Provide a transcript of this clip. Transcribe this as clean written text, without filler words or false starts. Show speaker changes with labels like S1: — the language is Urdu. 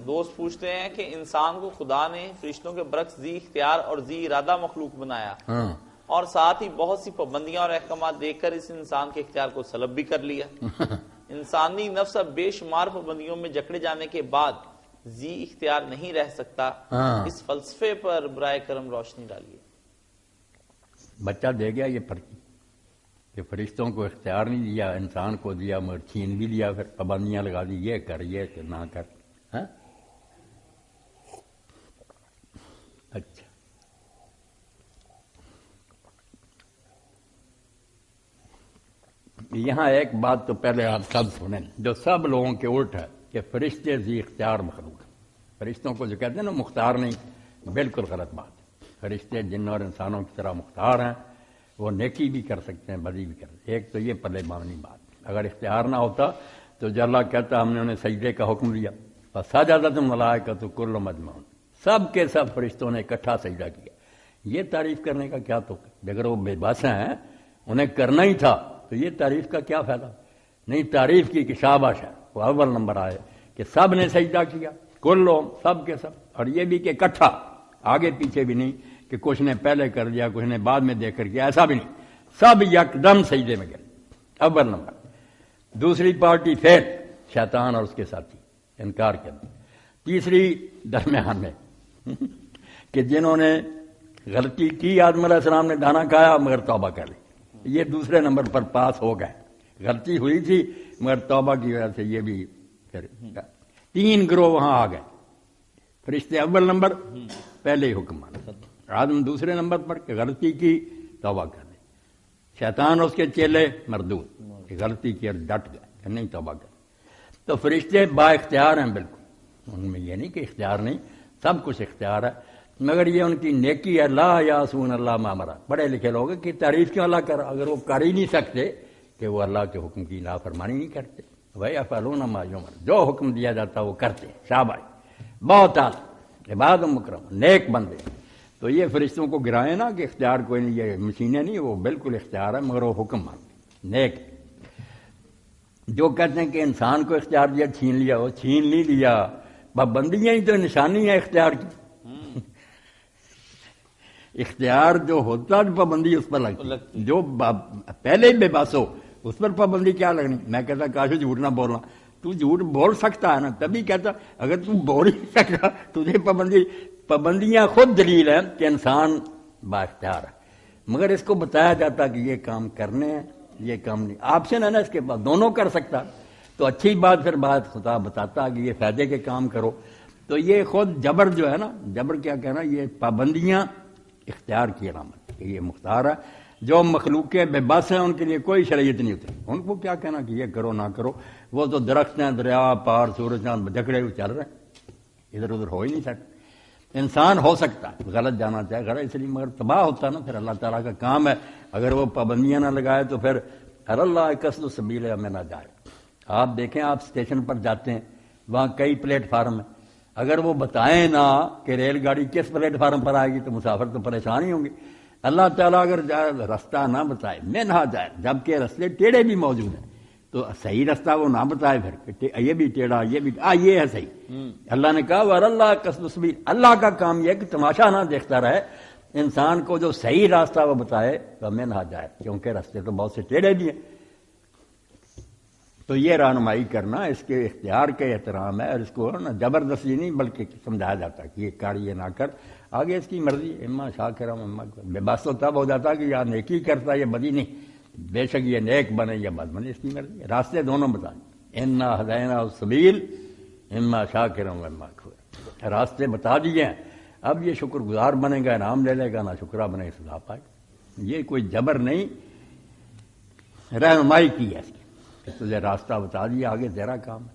S1: دوست پوچھتے ہیں کہ انسان کو خدا نے فرشتوں کے برعکس ذی اختیار اور ذی ارادہ مخلوق بنایا اور ساتھ ہی بہت سی پابندیاں اور احکامات دیکھ کر اس انسان کے اختیار کو سلب بھی کر لیا۔ انسانی نفس اب بے شمار پابندیوں میں جکڑے جانے کے بعد ذی اختیار نہیں رہ سکتا۔ اس فلسفے پر برائے کرم روشنی ڈالیے۔
S2: بچہ دے گیا یہ پرچی کہ فرشتوں کو اختیار نہیں دیا، انسان کو دیا مگر چھین بھی لیا، پھر پابندیاں لگا دی، یہ کر یہ نہ کر۔ اچھا یہاں ایک بات تو پہلے آپ سب سنیں جو سب لوگوں کے الٹ ہے کہ فرشتے ذی اختیار مخلوق ہیں۔ فرشتوں کو جو کہتے ہیں نا مختار نہیں، بالکل غلط بات ہے۔ فرشتے جن اور انسانوں کی طرح مختار ہیں، وہ نیکی بھی کر سکتے ہیں، بدی بھی کر سکتے ہیں۔ ایک تو یہ پلے معنی بات، اگر اختیار نہ ہوتا تو جو اللہ کہتا ہم نے انہیں سجدے کا حکم دیا، فسجدت الملائکۃ کلھم اجمعون، سب کے سب فرشتوں نے اکٹھا سجدہ کیا۔ یہ تعریف کرنے کا کیا تو اگر وہ بے بس ہیں انہیں کرنا ہی تھا تو یہ تعریف کا کیا فائدہ؟ نہیں، تعریف کی کہ شاباش ہے، وہ اول نمبر آئے کہ سب نے سجدہ کیا، کلھم، سب کے سب، اور یہ بھی کہ اکٹھا، آگے پیچھے بھی نہیں کہ کچھ نے پہلے کر دیا کچھ نے بعد میں دیکھ کر کیا، ایسا بھی نہیں، سب یکدم سجدے میں گئے، اول نمبر۔ دوسری پارٹی فیل، شیطان اور اس کے ساتھی انکار کر دیا۔ تیسری درمیان میں کہ جنہوں نے غلطی کی، آدم علیہ السلام نے دانا کھایا مگر توبہ کر لی، یہ دوسرے نمبر پر پاس ہو گئے، غلطی ہوئی تھی مگر توبہ کی وجہ سے یہ بھی تین گروہ وہاں آ گئے۔ فرشتے اول نمبر، پہلے ہی حکم مانا، آدم دوسرے نمبر پر کہ غلطی کی توبہ کر لی، شیطان اور اس کے چیلے مردود کہ غلطی کی اور ڈٹ گئے کہ نہیں توبہ کر۔ تو فرشتے با اختیار ہیں، بالکل ان میں یہ نہیں کہ اختیار نہیں، سب کچھ اختیار ہے، مگر یہ ان کی نیکی ہے، لا یعصون اللہ ما امر۔ پڑھے لکھے لوگ کہ تعریف کیوں اللہ کر، اگر وہ کر ہی نہیں سکتے کہ وہ اللہ کے حکم کی نافرمانی نہیں کرتے، وَيَفْعَلُونَ مَا يُؤْمَرُونَ، جو حکم دیا جاتا وہ کرتے، شاباش، بہت اعلیٰ، عباد مکرم، نیک بندے۔ تو یہ فرشتوں کو گرائے نا کہ اختیار کوئی نہیں، یہ مشینیں نہیں، وہ بالکل اختیار ہے مگر وہ حکم مانتے، نیک۔ جو کہتے ہیں کہ انسان کو اختیار دیا چھین لیا، وہ چھین نہیں لیا، پابندیاں ہی تو نشانی ہے اختیار کی۔ اختیار جو ہوتا تو پابندی اس پر لگتی، جو پہلے بے بس ہو اس پر پابندی کیا لگنی؟ میں کہتا کاش جھوٹ نہ بولنا، تو جھوٹ بول سکتا ہے نا، تبھی کہتا اگر تو بول ہی سکتا تجھے پابندیاں خود دلیل ہیں کہ انسان با اختیار ہے، مگر اس کو بتایا جاتا کہ یہ کام کرنے ہیں یہ کام نہیں، آپشن ہے نا اس کے پاس، دونوں کر سکتا تو اچھی بات، پھر بات خدا بتاتا کہ یہ فائدے کے کام کرو۔ تو یہ خود جبر جو ہے نا، جبر کیا کہنا، یہ پابندیاں اختیار کی علامت، یہ مختار ہے۔ جو مخلوق بے بس ہیں ان کے لیے کوئی شریعت نہیں ہوتی، ان کو کیا کہنا کہ یہ کرو نہ کرو، وہ تو درخت ہیں، دریا پار سورج چاند جکڑے ہوئے چل رہے ہیں، ادھر ادھر ہو ہی نہیں سکتے۔ انسان ہو سکتا ہے غلط جانا چاہے غلط، اس لیے مگر تباہ ہوتا نا، پھر اللہ تعالیٰ کا کام ہے، اگر وہ پابندیاں نہ لگائے تو پھر اللہ قصد سبیل میں نہ جائے۔ آپ دیکھیں، آپ اسٹیشن پر جاتے ہیں، وہاں کئی پلیٹ فارم ہیں، اگر وہ بتائیں نہ کہ ریل گاڑی کس پلیٹ فارم پر آئے گی تو مسافر تو پریشان ہی ہوں گے۔ اللہ تعالیٰ اگر راستہ نہ بتائے میں نہ جائے، جبکہ راستے ٹیڑھے بھی موجود ہیں، تو صحیح راستہ وہ نہ بتائے، پھر یہ بھی ٹیڑھا یہ بھی یہ ہے صحیح۔ اللہ نے کہا وَاللَّهُ قَصْدُ السَّبِيلِ، اللہ کا کام یہ ہے کہ تماشا نہ دیکھتا رہے، انسان کو جو صحیح راستہ وہ بتائے تو میں نہ جائے، کیونکہ راستے تو بہت سے ٹیڑھے بھی ہیں۔ تو یہ رہنمائی کرنا اس کے اختیار کے احترام ہے، اور اس کو زبردستی نہیں بلکہ سمجھایا جاتا کہ یہ کر یہ نہ کر، آگے اس کی مرضی، اما شاکرا اما بے بس تو تب ہو جاتا کہ یا نیکی کرتا یا بدی نہیں، بے شک یہ نیک بنے یا بد بنے، اس کی مرضی، راستے دونوں بتائیں، انا ہدینا السبیل اما شاکرا اما کفورا، راستے بتا دیے ہیں، اب یہ شکر گزار بنے گا انعام لے لے گا، نہ شکرہ بنے گا سزا پائے گا۔ یہ کوئی جبر نہیں، رہنمائی کی ہے اس کی، تجھے راستہ بتا دیا، آگے تیرا کام ہے۔